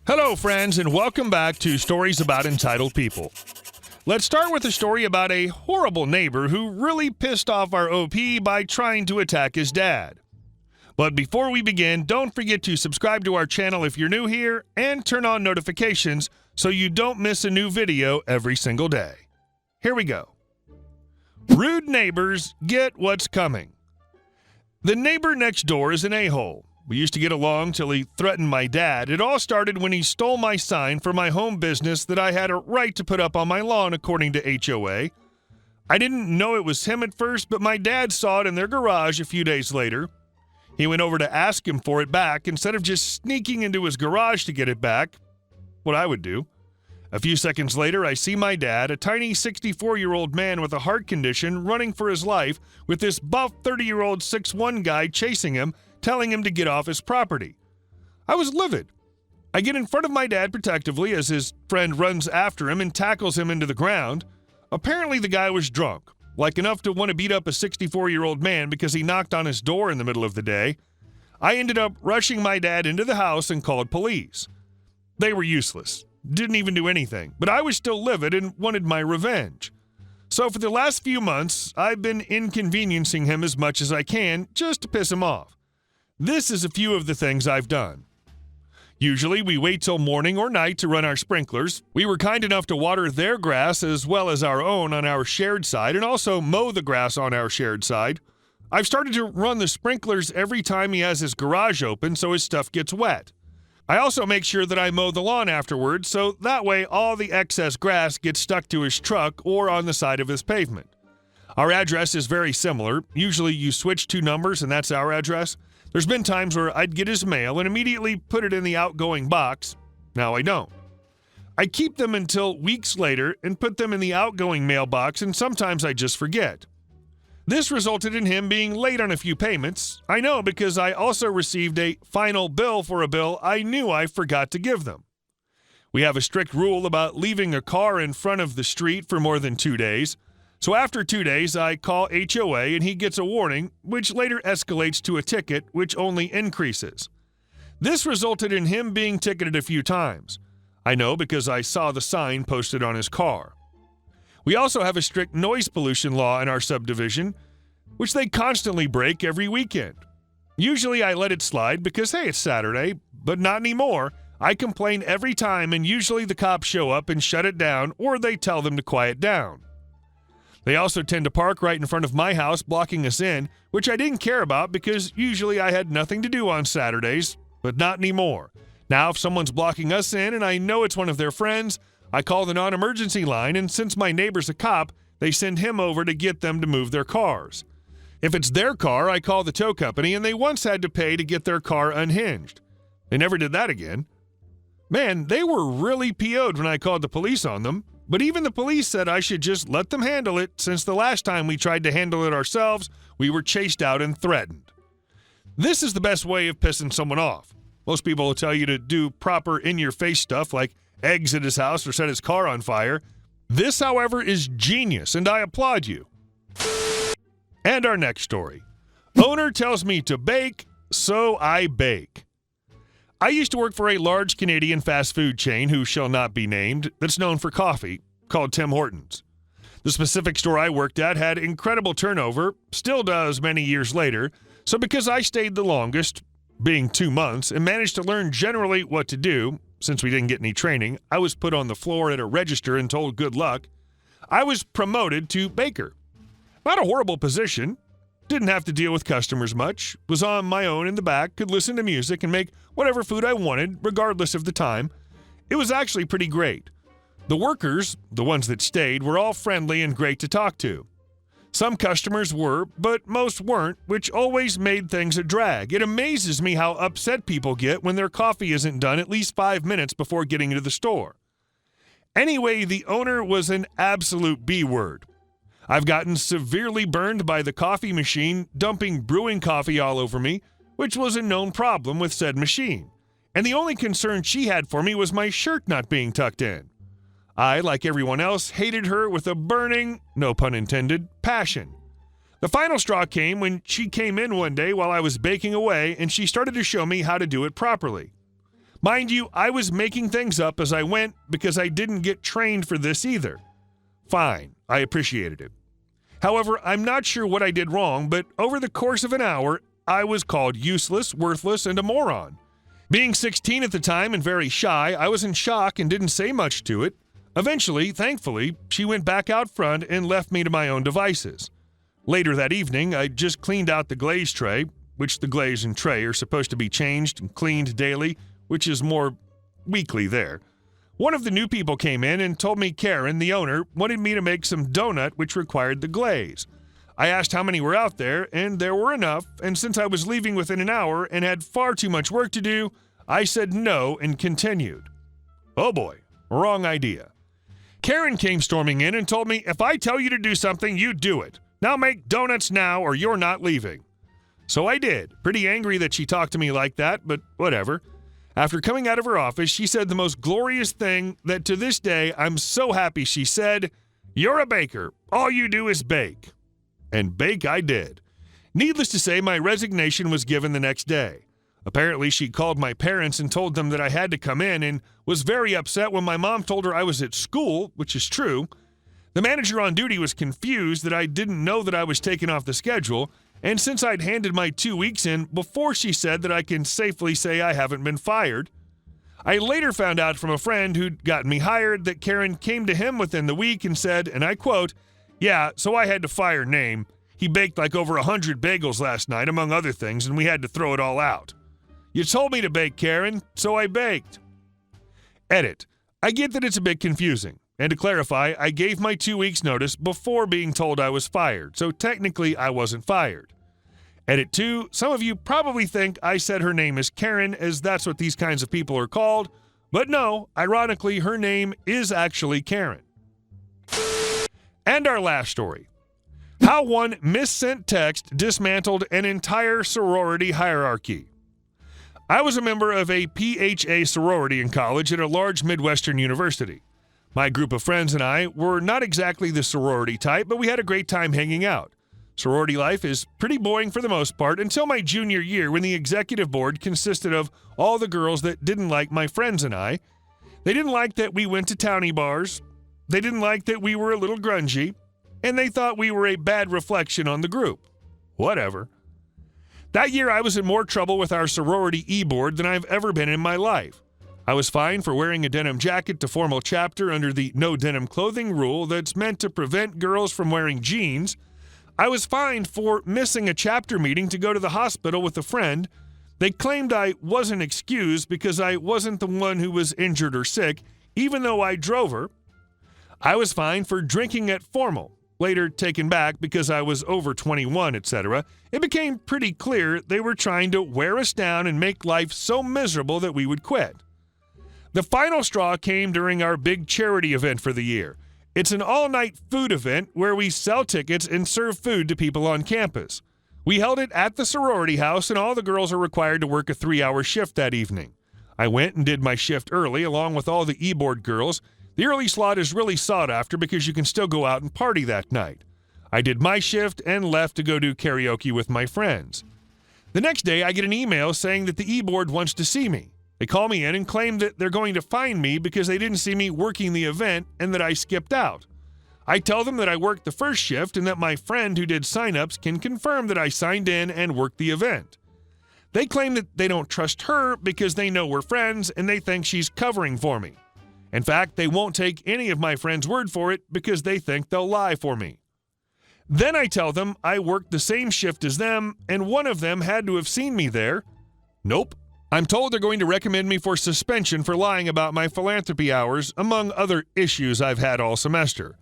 Hello, friends, and welcome back to Stories About Entitled People. Let's start with a story about a horrible neighbor who really pissed off our OP by trying to attack his dad. But before we begin, don't forget to subscribe to our channel if you're new here and turn on notifications so you don't miss a new video every single day. Here we go. Rude neighbors get what's coming. The neighbor next door is an a-hole. We used to get along till he threatened my dad. It all started when he stole my sign for my home business that I had a right to put up on my lawn according to HOA. I didn't know it was him at first, but my dad saw it in their garage a few days later. He went over to ask him for it back instead of just sneaking into his garage to get it back, what I would do. A few seconds later, I see my dad, a tiny 64-year-old man with a heart condition, running for his life with this buff 30-year-old 6'1" guy chasing him, telling him to get off his property. I was livid. I get in front of my dad protectively as his friend runs after him and tackles him into the ground. Apparently the guy was drunk, like enough to want to beat up a 64-year-old man because he knocked on his door in the middle of the day. I ended up rushing my dad into the house and called police. They were useless, didn't even do anything, but I was still livid and wanted my revenge. So for the last few months, I've been inconveniencing him as much as I can just to piss him off. This is a few of the things I've done. Usually, we wait till morning or night to run our sprinklers. We were kind enough to water their grass as well as our own on our shared side and also mow the grass on our shared side. I've started to run the sprinklers every time he has his garage open so his stuff gets wet. I also make sure that I mow the lawn afterwards so that way all the excess grass gets stuck to his truck or on the side of his pavement. Our address is very similar. Usually you switch two numbers and that's our address. There's been times where I'd get his mail and immediately put it in the outgoing box. Now I don't. I keep them until weeks later and put them in the outgoing mailbox, and sometimes I just forget. This resulted in him being late on a few payments. I know because I also received a final bill for a bill I knew I forgot to give them. We have a strict rule about leaving a car in front of the street for more than 2 days. So after 2 days, I call HOA and he gets a warning, which later escalates to a ticket, which only increases. This resulted in him being ticketed a few times. I know because I saw the sign posted on his car. We also have a strict noise pollution law in our subdivision, which they constantly break every weekend. Usually I let it slide because, hey, it's Saturday, but not anymore. I complain every time and usually the cops show up and shut it down or they tell them to quiet down. They also tend to park right in front of my house, blocking us in, which I didn't care about because usually I had nothing to do on Saturdays, but not anymore. Now, if someone's blocking us in and I know it's one of their friends, I call the non-emergency line, and since my neighbor's a cop, they send him over to get them to move their cars. If it's their car, I call the tow company, and they once had to pay to get their car unhinged. They never did that again. Man, they were really PO'd when I called the police on them. But even the police said I should just let them handle it since the last time we tried to handle it ourselves, we were chased out and threatened. This is the best way of pissing someone off. Most people will tell you to do proper in-your-face stuff like exit his house or set his car on fire. This, however, is genius, and I applaud you. And our next story. Owner tells me to bake, so I bake. I used to work for a large Canadian fast food chain who shall not be named that's known for coffee, called Tim Hortons. The specific store I worked at had incredible turnover, still does many years later, so because I stayed the longest, being 2 months, and managed to learn generally what to do, since we didn't get any training, I was put on the floor at a register and told good luck. I was promoted to baker. Not a horrible position. Didn't have to deal with customers much, was on my own in the back, could listen to music and make whatever food I wanted, regardless of the time. It was actually pretty great. The workers, the ones that stayed, were all friendly and great to talk to. Some customers were, but most weren't, which always made things a drag. It amazes me how upset people get when their coffee isn't done at least 5 minutes before getting into the store. Anyway, the owner was an absolute B-word. I've gotten severely burned by the coffee machine dumping brewing coffee all over me, which was a known problem with said machine. And the only concern she had for me was my shirt not being tucked in. I, like everyone else, hated her with a burning, no pun intended, passion. The final straw came when she came in one day while I was baking away and she started to show me how to do it properly. Mind you, I was making things up as I went because I didn't get trained for this either. Fine, I appreciated it. However, I'm not sure what I did wrong, but over the course of an hour, I was called useless, worthless, and a moron. Being 16 at the time and very shy, I was in shock and didn't say much to it. Eventually, thankfully, she went back out front and left me to my own devices. Later that evening, I just cleaned out the glaze tray, which the glaze and tray are supposed to be changed and cleaned daily, which is more weekly there. One of the new people came in and told me Karen, the owner, wanted me to make some donut which required the glaze. I asked how many were out there, and there were enough, and since I was leaving within an hour and had far too much work to do, I said no and continued. Oh boy, wrong idea. Karen came storming in and told me, if I tell you to do something, you do it. Now make donuts now or you're not leaving. So I did, pretty angry that she talked to me like that, but whatever. After coming out of her office, she said the most glorious thing that to this day I'm so happy she said, "You're a baker. All you do is bake." And bake I did. Needless to say, my resignation was given the next day. Apparently, she called my parents and told them that I had to come in and was very upset when my mom told her I was at school, which is true. The manager on duty was confused that I didn't know that I was taken off the schedule, and since I'd handed my 2 weeks in before she said that I can safely say I haven't been fired. I later found out from a friend who'd gotten me hired that Karen came to him within the week and said, and I quote, "Yeah, so I had to fire Name. He baked like over 100 bagels last night, among other things, and we had to throw it all out. You told me to bake, Karen, so I baked." Edit. I get that it's a bit confusing. And to clarify, I gave my 2 weeks notice before being told I was fired, so technically I wasn't fired. Edit 2. Some of you probably think I said her name is Karen, as that's what these kinds of people are called, but no, ironically, her name is actually Karen. And our last story. How one missent text dismantled an entire sorority hierarchy. I was a member of a PHA sorority in college at a large Midwestern university. My group of friends and I were not exactly the sorority type, but we had a great time hanging out. Sorority life is pretty boring for the most part until my junior year when the executive board consisted of all the girls that didn't like my friends and I. They didn't like that we went to towny bars. They didn't like that we were a little grungy. And they thought we were a bad reflection on the group. Whatever. That year I was in more trouble with our sorority e-board than I've ever been in my life. I was fined for wearing a denim jacket to formal chapter under the no denim clothing rule that's meant to prevent girls from wearing jeans. I was fined for missing a chapter meeting to go to the hospital with a friend. They claimed I wasn't excused because I wasn't the one who was injured or sick, even though I drove her. I was fined for drinking at formal, later taken back because I was over 21, etc. It became pretty clear they were trying to wear us down and make life so miserable that we would quit. The final straw came during our big charity event for the year. It's an all-night food event where we sell tickets and serve food to people on campus. We held it at the sorority house, and all the girls are required to work a 3-hour shift that evening. I went and did my shift early along with all the e-board girls. The early slot is really sought after because you can still go out and party that night. I did my shift and left to go do karaoke with my friends. The next day, I get an email saying that the e-board wants to see me. They call me in and claim that they're going to fine me because they didn't see me working the event and that I skipped out. I tell them that I worked the first shift and that my friend who did signups can confirm that I signed in and worked the event. They claim that they don't trust her because they know we're friends and they think she's covering for me. In fact, they won't take any of my friends' word for it because they think they'll lie for me. Then I tell them I worked the same shift as them and one of them had to have seen me there. Nope. I'm told they're going to recommend me for suspension for lying about my philanthropy hours, among other issues I've had all semester.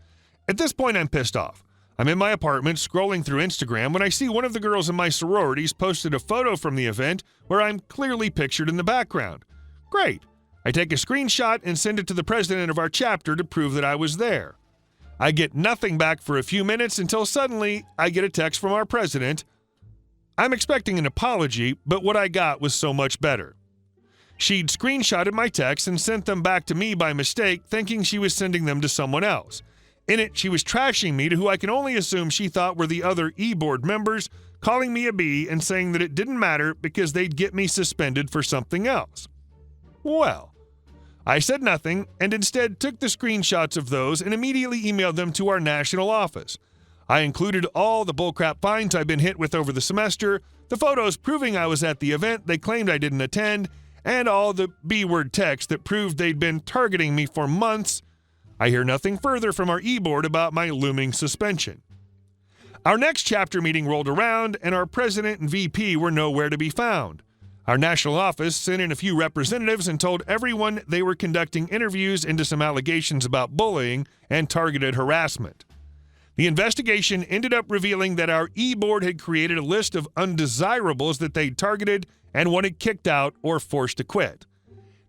At this point, I'm pissed off. I'm in my apartment scrolling through Instagram when I see one of the girls in my sororities posted a photo from the event where I'm clearly pictured in the background. Great. I take a screenshot and send it to the president of our chapter to prove that I was there. I get nothing back for a few minutes until suddenly I get a text from our president. I'm expecting an apology, but what I got was so much better. She'd screenshotted my texts and sent them back to me by mistake, thinking she was sending them to someone else. In it, she was trashing me to who I can only assume she thought were the other e-board members, calling me a B and saying that it didn't matter because they'd get me suspended for something else. Well, I said nothing and instead took the screenshots of those and immediately emailed them to our national office. I included all the bullcrap fines I've been hit with over the semester, the photos proving I was at the event they claimed I didn't attend, and all the B-word text that proved they'd been targeting me for months. I hear nothing further from our e-board about my looming suspension. Our next chapter meeting rolled around, and our president and VP were nowhere to be found. Our national office sent in a few representatives and told everyone they were conducting interviews into some allegations about bullying and targeted harassment. The investigation ended up revealing that our e-board had created a list of undesirables that they'd targeted and wanted kicked out or forced to quit.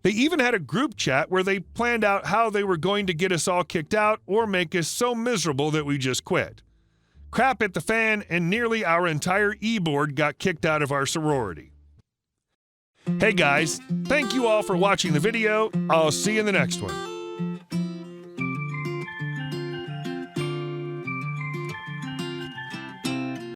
They even had a group chat where they planned out how they were going to get us all kicked out or make us so miserable that we just quit. Crap hit the fan, and nearly our entire e-board got kicked out of our sorority. Hey guys, thank you all for watching the video. I'll see you in the next one.